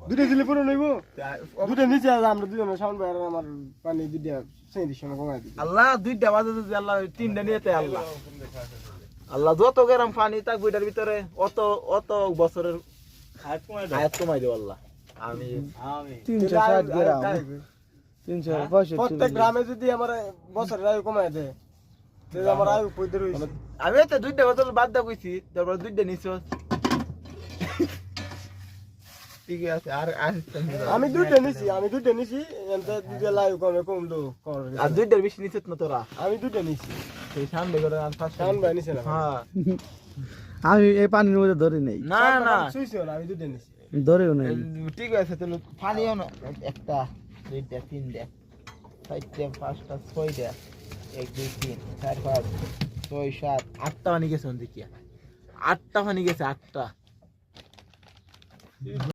দুটো দিলে পুরো লইব দুটো নিচে আমরা দুজন সাউন্ড বাইরে আমার পানি দুইটা সেইদির সময় কমাই দিই আল্লাহ দুইটা বাজে যদি আল্লাহ তিনটা নিয়েতে আল্লাহ আল্লাহ যত গরম পানি তাক বুইটার ভিতরে অত অত বছরের হায়াত কমাই দেব আল্লাহ আমি 360 গ্রাম 365 প্রত্যেক গ্রামে যদি আমার বছরের আয়ু কমাই দেয় তাহলে আমার আয়ু পয়দের হইছে আমি তো দুইটা বোতল বাদ দা কইছি তারপর দুইটা নিছো ঠিক আছে আর আমি দুইটা নিছি এনতে দুইটা লাইউ কমে কমলো আর দুইটার বেশি নিছিস না তোরা আমি দুইটা নিছি সেই সামনে করে আর ফার্স্ট সাউন্ড বাই নিছে না হ্যাঁ আমি এই পানির মধ্যে ধরি নাই না না সুইছো না আমি দুইটা নিছি ধরেও নাই ঠিক আছে তাহলে পানিও না একটা দুইটা তিনটা চারটা পাঁচটা ছয়টা 1 2 3 4 5 6 7 8টা পানি গেছে ওদিকে 8টা পানি গেছে 8টা